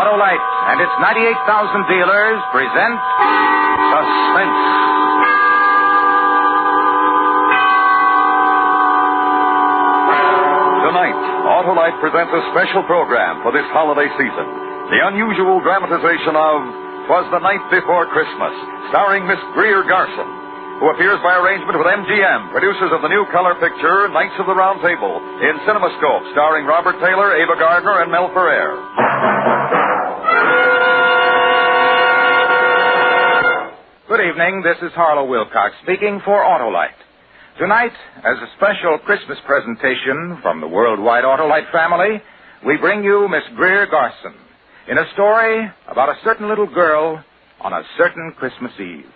Autolite and its 98,000 dealers present Suspense. Tonight, Autolite presents a special program for this holiday season. The unusual dramatization of 'Twas the Night Before Christmas, starring Miss Greer Garson, who appears by arrangement with MGM, producers of the new color picture Knights of the Round Table, in CinemaScope, starring Robert Taylor, Ava Gardner, and Mel Ferrer. Good evening. This is Harlow Wilcox speaking for Autolite. Tonight, as a special Christmas presentation from the worldwide Autolite family, we bring you Miss Greer Garson in a story about a certain little girl on a certain Christmas Eve.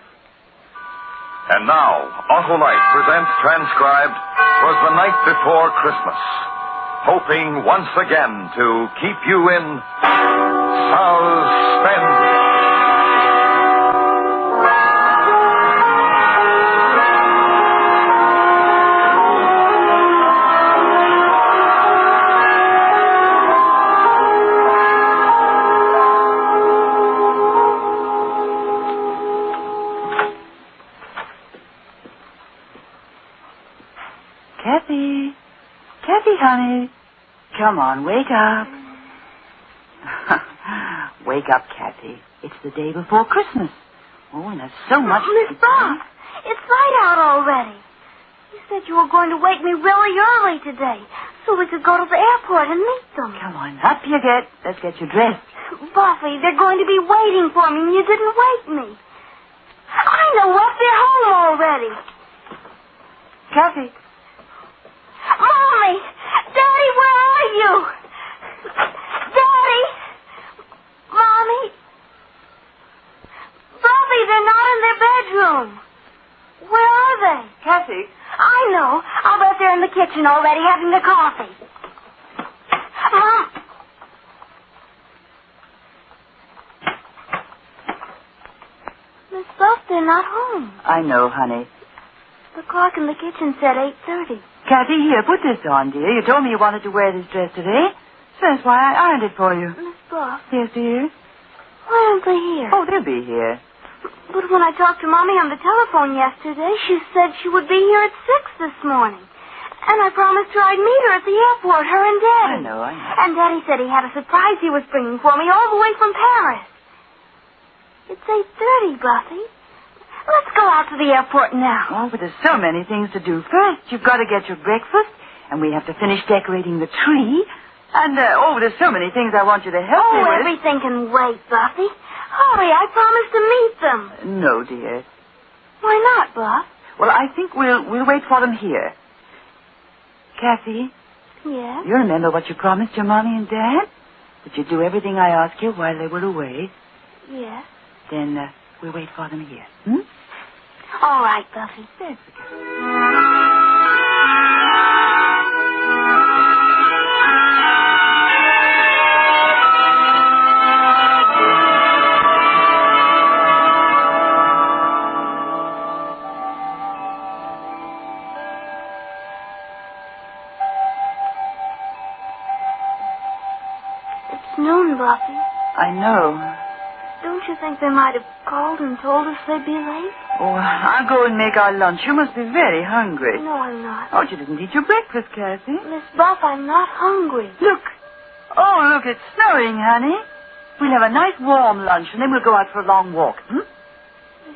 And now, Autolite presents transcribed 'Twas the Night Before Christmas, hoping once again to keep you in suspense. Kathy, honey. Come on, wake up. Wake up, Kathy. It's the day before Christmas. Oh, and there's so much... Miss Bob, it's light out already. You said you were going to wake me really early today so we could go to the airport and meet them. Come on, up you get. Let's get you dressed. Buffy, they're going to be waiting for me and you didn't wake me. I know what, they're home already. Kathy. Mommy! Daddy, where are you? Daddy! Mommy! Buffy, they're not in their bedroom. Where are they? Kathy. I know. I'll bet they're in the kitchen already having their coffee. Mom! Miss Buff, they're not home. I know, honey. The clock in the kitchen said 8:30. Kathy, here, put this on, dear. You told me you wanted to wear this dress today, so that's why I ironed it for you. Miss Buff. Yes, dear? Why aren't they here? Oh, they'll be here. But when I talked to Mommy on the telephone yesterday, she said she would be here at 6 this morning. And I promised her I'd meet her at the airport, her and Daddy. I know. And Daddy said he had a surprise he was bringing for me all the way from Paris. It's 8:30, Buffy. Let's go out to the airport now. Oh, but there's so many things to do. First, you've got to get your breakfast, and we have to finish decorating the tree. And, there's so many things I want you to help me with. Everything can wait, Buffy. Hurry, I promised to meet them. No, dear. Why not, Buff? Well, I think we'll wait for them here. Kathy? Yes? You remember what you promised your Mommy and Dad? That you'd do everything I asked you while they were away. Yes. Then, we'll wait for them here. Hmm? All right, Buffy. That's okay. It's noon, Buffy. I know. Don't you think they might have called and told us they'd be late? Oh, I'll go and make our lunch. You must be very hungry. No, I'm not. Oh, you didn't eat your breakfast, Kathy. Miss Buff, I'm not hungry. Look. Oh, look, it's snowing, honey. We'll have a nice warm lunch, and then we'll go out for a long walk. You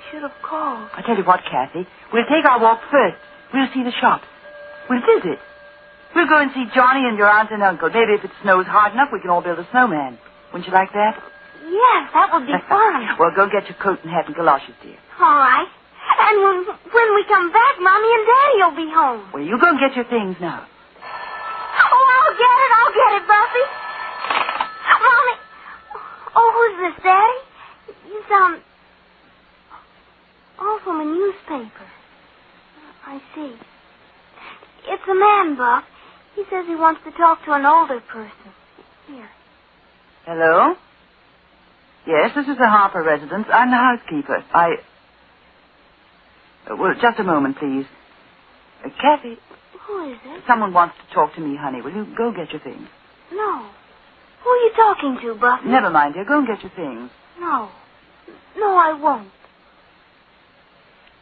should have called. I tell you what, Kathy. We'll take our walk first. We'll see the shops. We'll visit. We'll go and see Johnny and your aunt and uncle. Maybe if it snows hard enough, we can all build a snowman. Wouldn't you like that? Yes, that would be fun. Well, go get your coat and hat and galoshes, dear. All right. And when we come back, Mommy and Daddy will be home. Well, you go and get your things now. Oh, I'll get it, Buffy. Mommy. Oh, who's this, Daddy? You sound... Oh, from a newspaper. I see. It's a man, Buff. He says he wants to talk to an older person. Here. Hello? Yes, this is the Harper residence. I'm the housekeeper. Well, just a moment, please. Kathy. Who is it? Someone wants to talk to me, honey. Will you go get your things? No. Who are you talking to, Buffy? Never mind, dear. Go and get your things. No. No, I won't.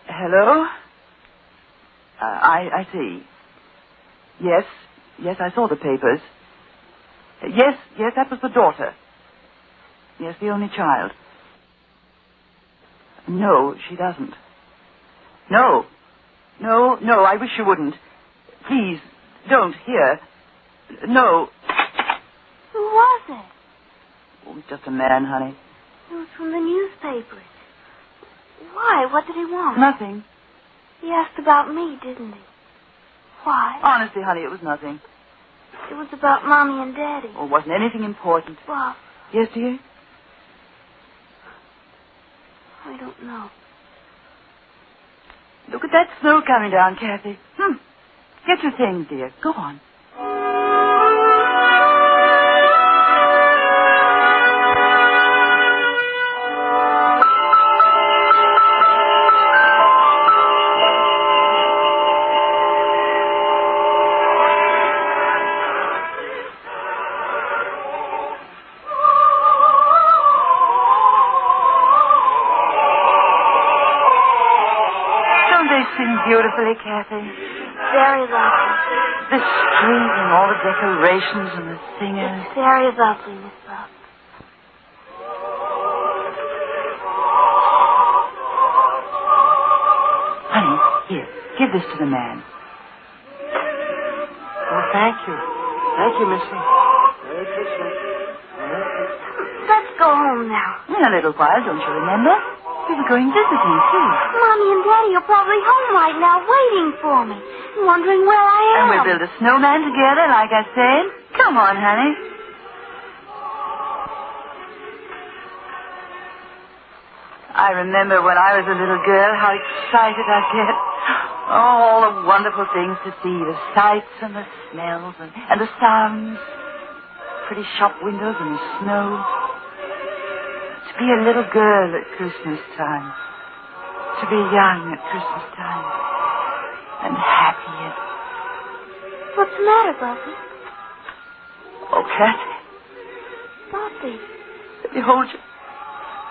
Hello? I see. Yes, I saw the papers. Yes, that was the daughter. Yes, the only child. No, she doesn't. No, I wish you wouldn't. Please, don't, here. No. Who was it? Oh, he's just a man, honey. It was from the newspapers. Why? What did he want? Nothing. He asked about me, didn't he? Why? Honestly, honey, it was nothing. It was about Mommy and Daddy. Oh, it wasn't anything important. Well, Yes, dear? I don't know. Look at that snow coming down, Kathy. Get your things, dear. Go on. Beautifully, Kathy. Very lovely. The street and all the decorations and the singers. It's very lovely, Miss Buff. Honey, here, give this to the man. Oh, thank you. Thank you, Missy. Merry Christmas. Let's go home now. In a little while, don't you remember? We were going visiting, too. Mommy and Daddy are probably home right now waiting for me, wondering where I am. And we'll build a snowman together, like I said. Come on, honey. I remember when I was a little girl how excited I'd get. All the wonderful things to see, the sights and the smells and the sounds. Pretty shop windows and the snow. To be a little girl at Christmas time. To be young at Christmas time. And happy and... What's the matter, Buffy? Oh, Kathy. Buffy. Let me hold you.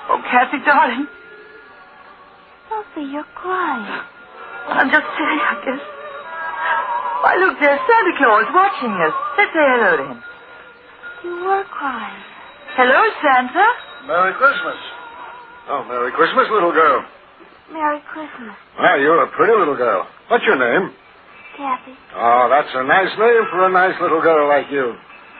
Oh, Kathy, darling. Buffy, you're crying. I'm just silly, I guess. Why, look, there's Santa Claus watching us. Let's say hello to him. You were crying. Hello, Santa. Merry Christmas. Oh, Merry Christmas, little girl. Merry Christmas, Well, you're a pretty little girl. What's your name? Kathy. Oh, that's a nice name for a nice little girl like you.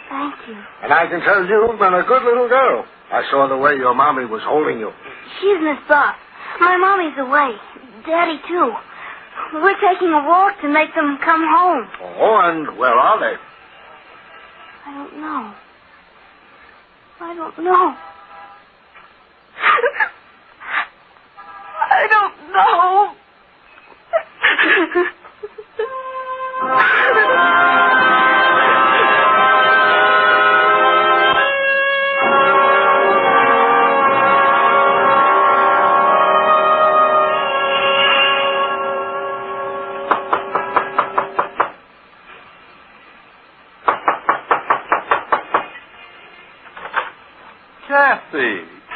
Thank you. And I can tell you've been a good little girl. I saw the way your mommy was holding you. She's Miss Buff. My mommy's away. Daddy, too. We're taking a walk to make them come home. Oh, and where are they? I don't know. I don't know. I don't know.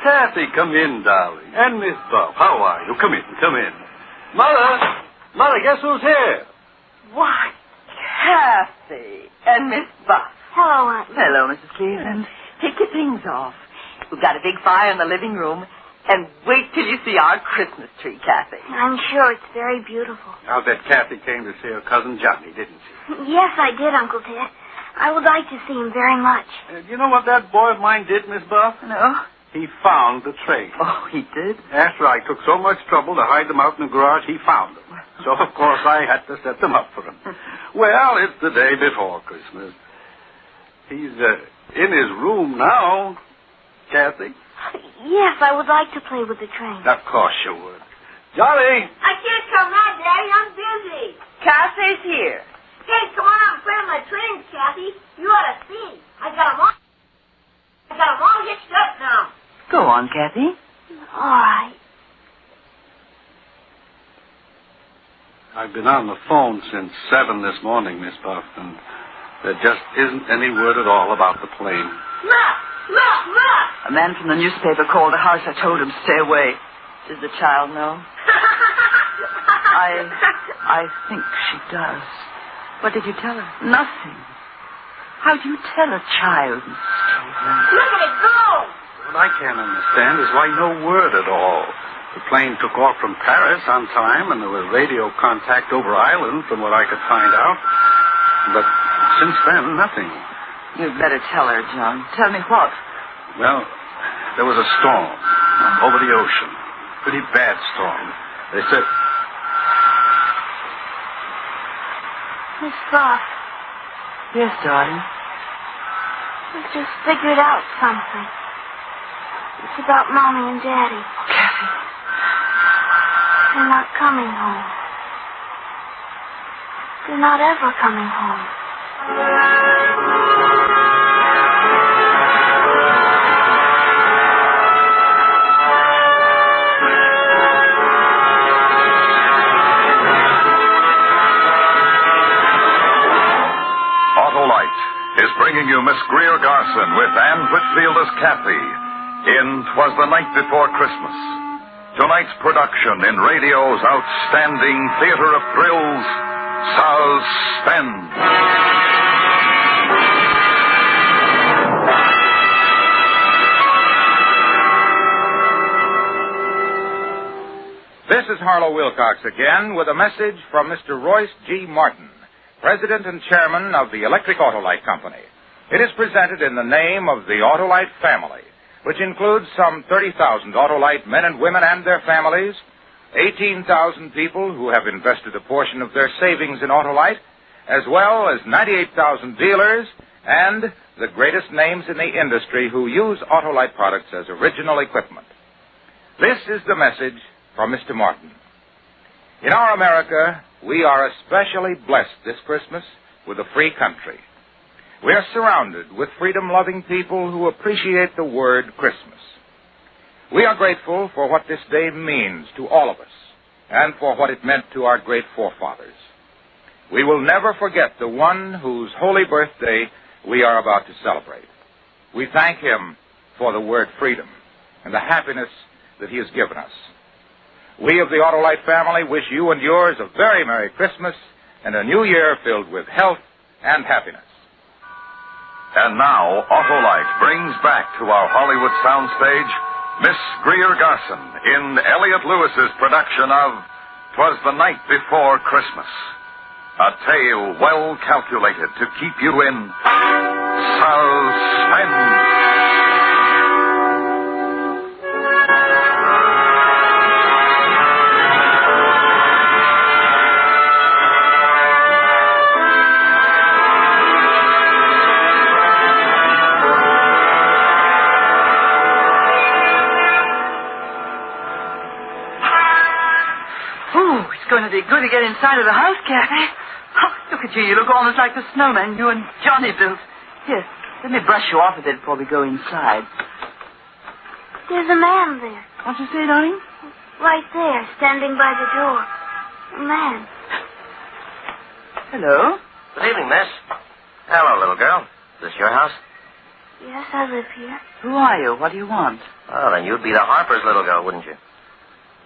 Kathy, come in, darling. And Miss Buff, how are you? Come in. Mother, guess who's here? Why, Kathy and Miss Buff. Hello, Aunt. Hello, Mrs. Cleveland. Take your things off. We've got a big fire in the living room. And wait till you see our Christmas tree, Kathy. I'm sure it's very beautiful. I'll bet Kathy came to see her cousin Johnny, didn't she? Yes, I did, Uncle Ted. I would like to see him very much. You know what that boy of mine did, Miss Buff? No? He found the train. Oh, he did? After I took so much trouble to hide them out in the garage, he found them. So, of course, I had to set them up for him. Well, it's the day before Christmas. He's in his room now, Kathy. Yes, I would like to play with the train. Of course you would. Johnny! I can't come now, Daddy. I'm busy. Cassie's here. Hey, come on out and play with my trains, Kathy. You ought to see. I got them all hitched up now. Go on, Kathy. All right. I've been on the phone since 7 this morning, Miss Buff, and there just isn't any word at all about the plane. Look! Look! Look! A man from the newspaper called the house. I told him to stay away. Did the child know? I think she does. What did you tell her? Nothing. How do you tell a child, Miss Stevens? Look at it go! What I can't understand is why no word at all. The plane took off from Paris on time, and there was radio contact over Island, from what I could find out. But since then, nothing. You'd better tell her, John. Tell me what? Well, there was a storm over the ocean. Pretty bad storm. They said... Miss Frost, Yes, darling. we just figured out something. It's about Mommy and Daddy. Kathy. They're not coming home. They're not ever coming home. Autolite is bringing you Miss Greer Garson with Anne Whitfield as Kathy in 'Twas the Night Before Christmas. Tonight's production in radio's outstanding theater of thrills, Suspense. This is Harlow Wilcox again with a message from Mr. Royce G. Martin, President and Chairman of the Electric Autolite Company. It is presented in the name of the Autolite family, which includes some 30,000 Autolite men and women and their families, 18,000 people who have invested a portion of their savings in Autolite, as well as 98,000 dealers and the greatest names in the industry who use Autolite products as original equipment. This is the message from Mr. Martin. In our America, we are especially blessed this Christmas with a free country. We are surrounded with freedom-loving people who appreciate the word Christmas. We are grateful for what this day means to all of us and for what it meant to our great forefathers. We will never forget the one whose holy birthday we are about to celebrate. We thank him for the word freedom and the happiness that he has given us. We of the Autolite family wish you and yours a very Merry Christmas and a new year filled with health and happiness. And now, Autolite brings back to our Hollywood soundstage Miss Greer Garson in Elliot Lewis's production of 'Twas the Night Before Christmas. A tale well calculated to keep you in suspense. It's going to be good to get inside of the house, Kathy. Oh, look at you. You look almost like the snowman you and Johnny built. Here, let me brush you off a bit before we go inside. There's a man there. What'd you say, darling? Right there, standing by the door. A man. Hello? Good evening, miss. Hello, little girl. Is this your house? Yes, I live here. Who are you? What do you want? Oh, then you'd be the Harper's little girl, wouldn't you?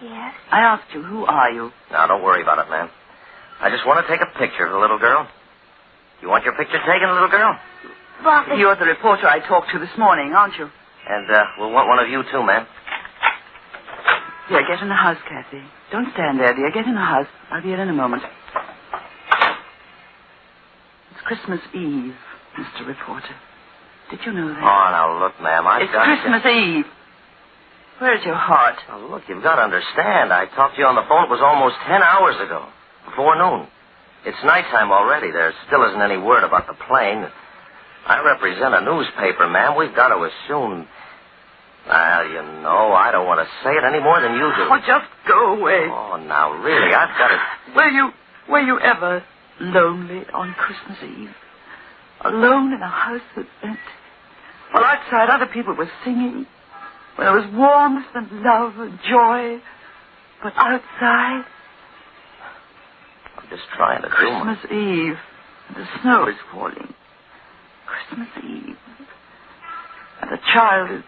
Yes. I asked you, who are you? Now, don't worry about it, ma'am. I just want to take a picture of the little girl. You want your picture taken, little girl? But You're the reporter I talked to this morning, aren't you? And we'll want one of you, too, ma'am. Here, get in the house, Kathy. Don't stand there, dear. Get in the house. I'll be here in a moment. It's Christmas Eve, Mr. Reporter. Did you know that? Oh, now, look, ma'am, It's Christmas Eve. Where's your heart? Oh, look, you've got to understand. I talked to you on the phone. It was almost 10 hours ago, before noon. It's nighttime already. There still isn't any word about the plane. I represent a newspaper, ma'am. We've got to assume... Well, you know, I don't want to say it any more than you do. Oh, just go away. Oh, now, really, I've got to... Were you ever lonely on Christmas Eve? Alone in a house that's empty? While outside other people were singing... When there was warmth and love and joy. But outside... I'm just trying to Christmas Eve. And the snow is falling. Christmas Eve. And the child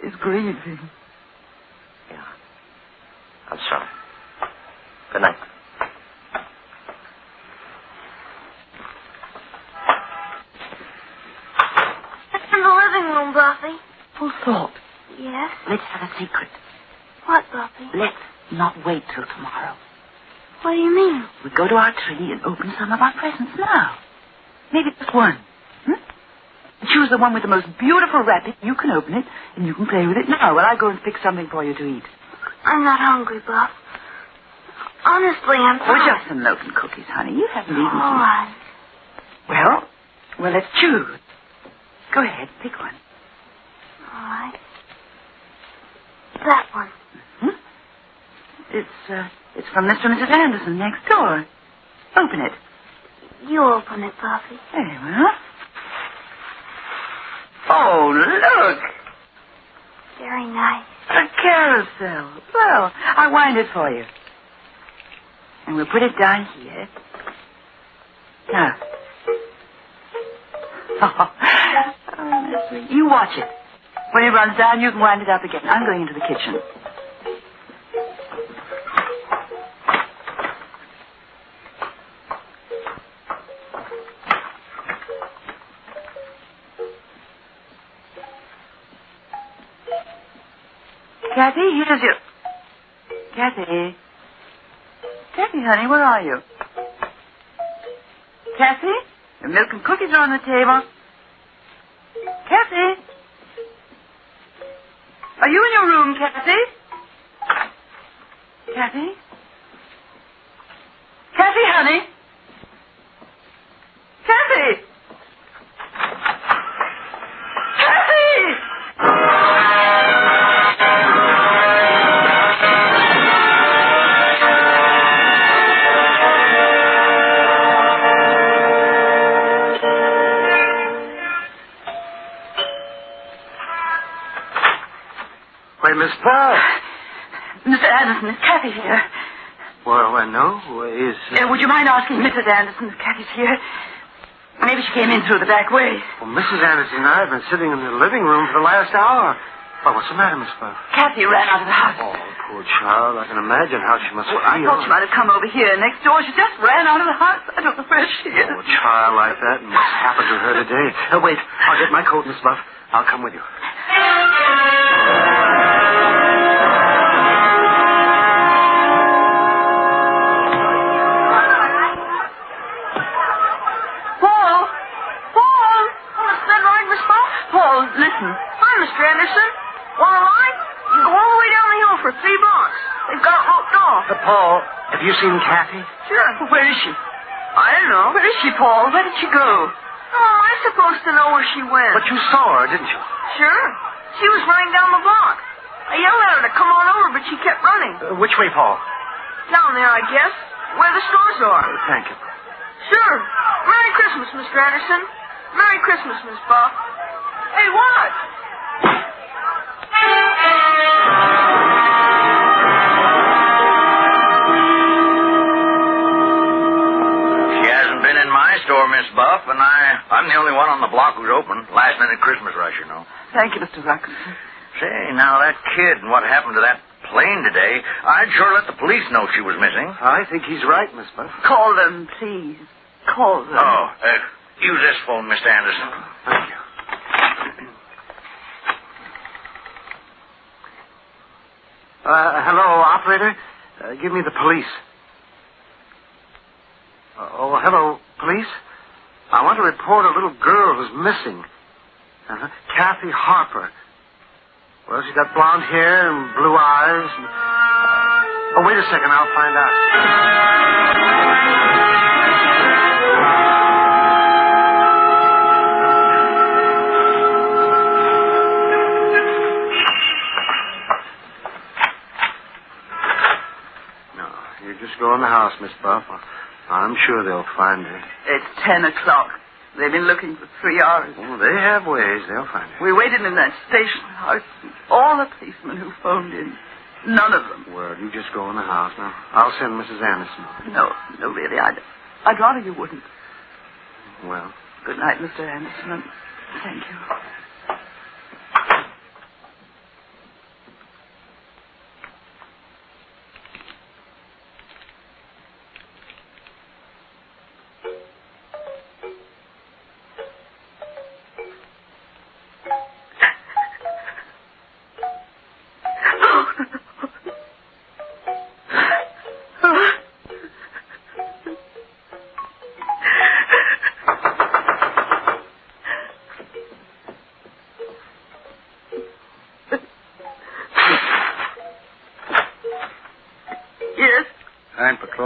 is grieving. Yeah. I'm sorry. Good night. It's in the living room, Buffy. Full thought. Yes? Let's have a secret. What, Buffy? Let's not wait till tomorrow. What do you mean? We go to our tree and open some of our presents now. Maybe just one. Choose the one with the most beautiful wrapping. You can open it, and you can play with it now while I go and fix something for you to eat. I'm not hungry, Buff. Honestly, I'm Oh, fine. just some milk and cookies, honey. You haven't eaten All right. Well, let's choose. Go ahead, pick one. All right. That one. It's from Mr. and Mrs. Anderson next door. Open it. You open it, Buffy. Very well. Oh, look! Very nice. A carousel. Well, I'll wind it for you. And we'll put it down here. Now. Oh, Leslie, you watch it. When it runs down, you can wind it up again. I'm going into the kitchen. Kathy, here's your... Kathy? Kathy, honey, where are you? Kathy? The milk and cookies are on the table. Kathy? Are you in your room, Kathy? Kathy? Kathy, honey? Kathy! Kathy! Why, Miss Pearl. Mr. Anderson, is Kathy here? Well, no. Would you mind asking Mrs. Anderson if Kathy's here? Maybe she came in through the back way. Well, Mrs. Anderson and I have been sitting in the living room for the last hour. Well, what's the matter, Miss Pearl? Kathy ran out of the house. Oh, poor child. I can imagine how she must feel. I thought she might have come over here next door. She just ran out of the house. I don't know where she is. Oh, a child like that must happen to her today. Wait. I'll get my coat, Miss Buff. I'll come with you. Paul, listen. Hi, Mr. Anderson. Want a ride? You go all the way down the hill for 3 blocks. They've got it roped off. Paul, have you seen Kathy? Sure. Where is she? I don't know. Where is she, Paul? Where did she go? Oh, am I supposed to know where she went? But you saw her, didn't you? Sure. She was running down the block. I yelled at her to come on over, but she kept running. Which way, Paul? Down there, I guess. Where the stores are. Thank you. Sure. Merry Christmas, Mr. Anderson. Merry Christmas, Miss Buff. Hey, what? She hasn't been in my store, Miss Buff, and I'm the only one on the block who's open. Last minute Christmas rush, you know. Thank you, Mr. Ruckinson. Say, now that kid and what happened to that plane today, I'd sure let the police know she was missing. I think he's right, Miss Buff. Call them, please. Call them. Oh, use this phone, Mr. Anderson. Thank you. Hello, operator. Give me the police. Oh, hello, police. I want to report a little girl who's missing. Kathy Harper. Well, she's got blonde hair and blue eyes. Oh, wait a second. I'll find out. Just go in the house, Miss Buff. I'm sure they'll find her. It's 10 o'clock. They've been looking for 3 hours. Oh, they have ways. They'll find her. We waited in that station house. All the policemen who phoned in. None of them. Well, you just go in the house now. I'll send Mrs. Anderson. No, really. I'd rather you wouldn't. Well. Good night, Mr. Anderson. And thank you.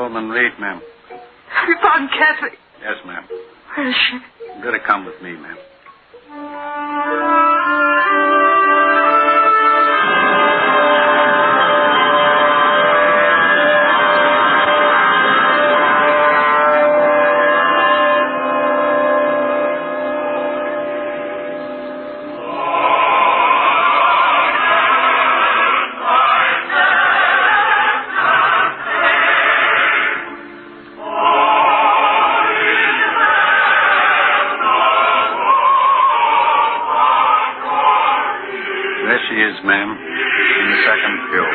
Coleman Reed, ma'am. Have you found Kathy? Yes, ma'am. Where is she? You better come with me, ma'am. There she is, ma'am, in the second pew.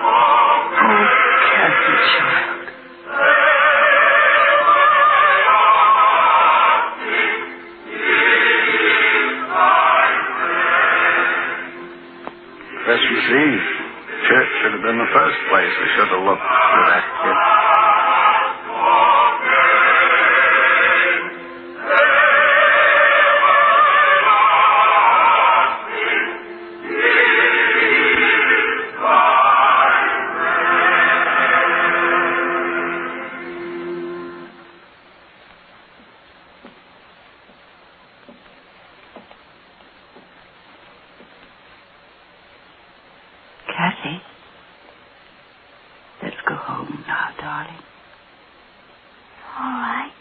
Oh, Kathy, child. Christmas Eve. Church should have been the first place I should have looked for that kid. Kathy, let's go home now, darling. All right.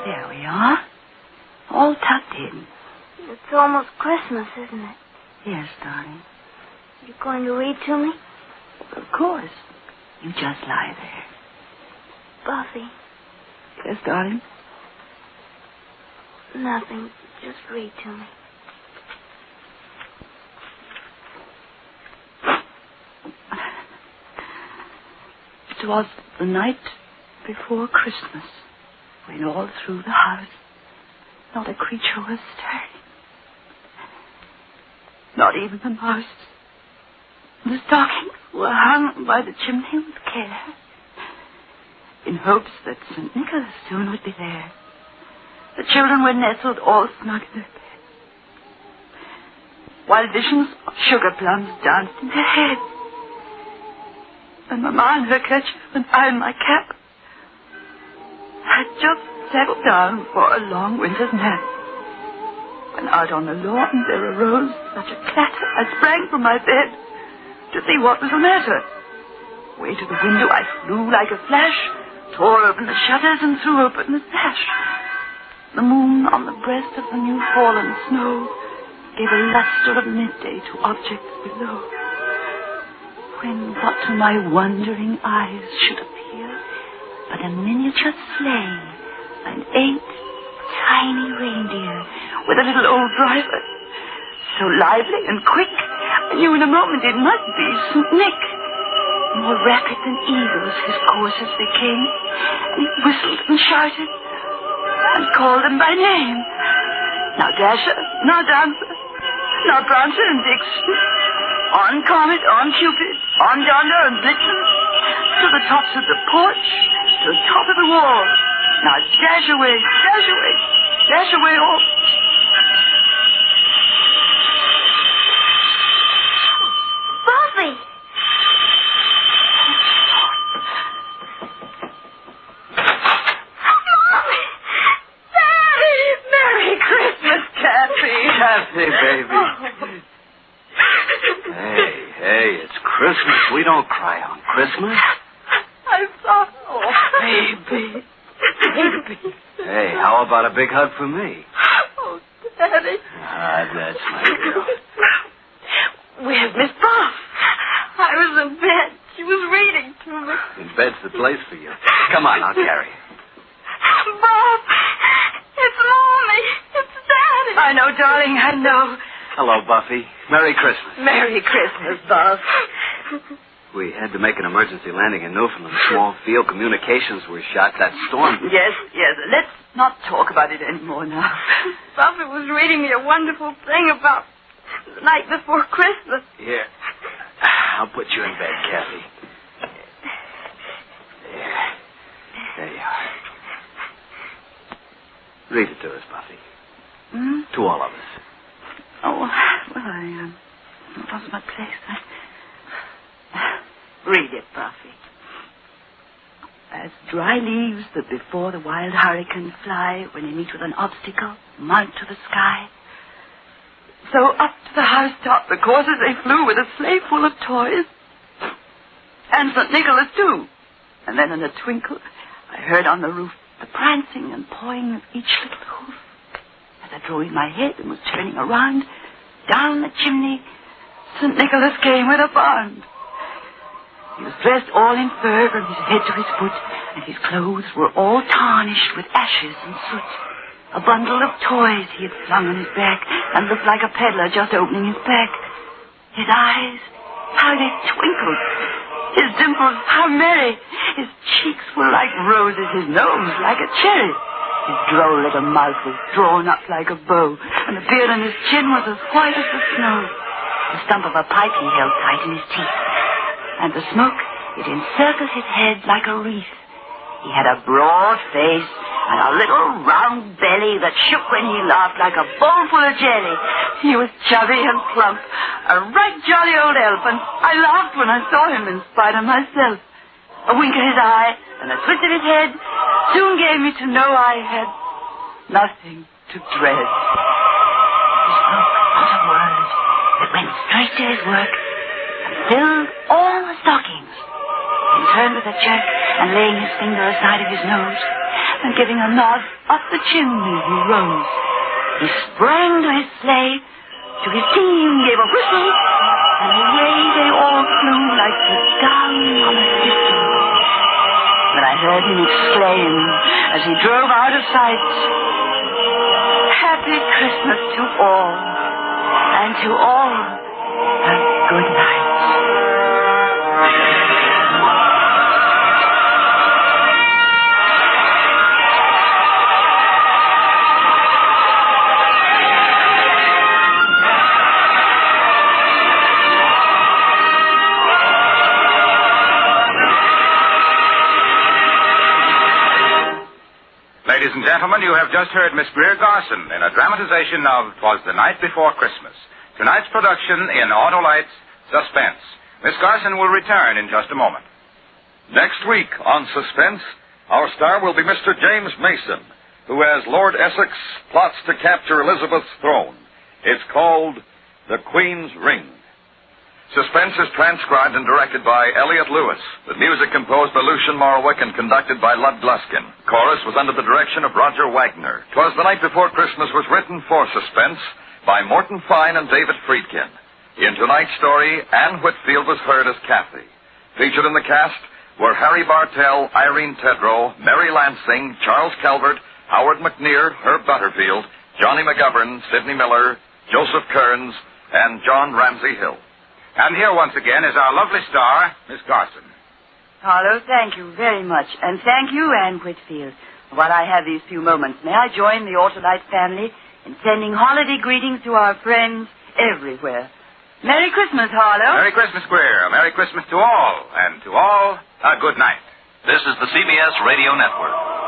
There we are. All tucked in. It's almost Christmas, isn't it? Yes, darling. You going to read to me? Of course. You just lie there. Buffy, Yes, darling? nothing. Just read to me. It was the night before Christmas, when all through the house not a creature was stirring. Not even the mouse. The stockings were hung by the chimney with care, in hopes that St. Nicholas soon would be there. The children were nestled all snug in their beds, while visions of sugar plums danced in their heads. And Mamma in her kerchief and I in my cap had just settled down for a long winter's nap, when out on the lawn there arose such a clatter I sprang from my bed to see what was the matter. Way to the window I flew like a flash, tore open the shutters and threw open the sash. The moon on the breast of the new fallen snow gave a luster of midday to objects below, when what to my wondering eyes should appear but a miniature sleigh and 8 tiny reindeer with a little old driver, so lively and quick I knew in a moment it must be St. Nick. More rapid than eagles his coursers they came, and he whistled and shouted and called them by name. Now Dasher, now Dancer, now Prancer and Vixen, on Comet, on Cupid, on Donder and Blitzen, to the tops of the porch, to the top of the wall. Now dash away, dash away, dash away all. Buffy! Mommy! Daddy! Merry Christmas, Kathy. Kathy, baby. Hey, it's Christmas. We don't cry on Christmas. I'm sorry. Oh, baby. Baby. Hey, how about a big hug from me? Oh, Daddy. That's my girl. Where's Miss Buff? I was in bed. She was reading to me. In bed's the place for you. Come on, I'll carry you. Buff! It's Mommy! It's Daddy! I know, darling, I know. Hello, Buffy. Merry Christmas. Merry Christmas, Buff. We had to make an emergency landing in Newfoundland. Small field communications were shot. That storm. Yes. Let's not talk about it anymore now. Buffy was reading me a wonderful thing about the night before Christmas. Here. I'll put you in bed, Kathy. There you are. Read it to us, Buffy. Hmm? To all of us. Oh, well, I lost my place. Read it, Buffy. As dry leaves that before the wild hurricanes fly when they meet with an obstacle, mount to the sky, so up to the housetop the coursers they flew with a sleigh full of toys. And St. Nicholas, too. And then in a twinkle, I heard on the roof the prancing and pawing of each little hoof. As I drew in my head and was turning around, down the chimney, St. Nicholas came with a bound. He was dressed all in fur from his head to his foot, and his clothes were all tarnished with ashes and soot. A bundle of toys he had slung on his back, and looked like a peddler just opening his pack. His eyes, how they twinkled. His dimples, how merry. His cheeks were like roses, his nose like a cherry. His droll little mouth was drawn up like a bow, and the beard on his chin was as white as the snow. The stump of a pipe he held tight in his teeth, and the smoke, it encircled his head like a wreath. He had a broad face and a little round belly that shook when he laughed like a bowl full of jelly. He was chubby and plump, a right jolly old elf, and I laughed when I saw him in spite of myself. A wink of his eye and a twist of his head soon gave me to know I had nothing to dread. He spoke not a word, but went straight to his work and filled all the stockings. Then turned with a jerk and laying his finger aside of his nose and giving a nod up the chimney he rose. He sprang to his sleigh, to his team gave a whistle, and away they all flew like the down on a thistle. But I heard him exclaim as he drove out of sight, "Happy Christmas to all, and to all a good night." Ladies and gentlemen, you have just heard Miss Greer Garson in a dramatization of 'Twas the Night Before Christmas, tonight's production in Autolite's Suspense. Miss Garson will return in just a moment. Next week on Suspense, our star will be Mr. James Mason, who, as Lord Essex, plots to capture Elizabeth's throne. It's called The Queen's Ring. Suspense is transcribed and directed by Elliot Lewis, with music composed by Lucian Morwick and conducted by Lud Gluskin. Chorus was under the direction of Roger Wagner. 'Twas the Night Before Christmas was written for Suspense by Morton Fine and David Friedkin. In tonight's story, Anne Whitfield was heard as Kathy. Featured in the cast were Harry Bartell, Irene Tedrow, Mary Lansing, Charles Calvert, Howard McNear, Herb Butterfield, Johnny McGovern, Sidney Miller, Joseph Kearns, and John Ramsey Hill. And here once again is our lovely star, Miss Garson. Harlow, thank you very much. And thank you, Anne Whitfield. While I have these few moments, may I join the Autolite family in sending holiday greetings to our friends everywhere. Merry Christmas, Harlow. Merry Christmas, Greer. Merry Christmas to all. And to all, a good night. This is the CBS Radio Network.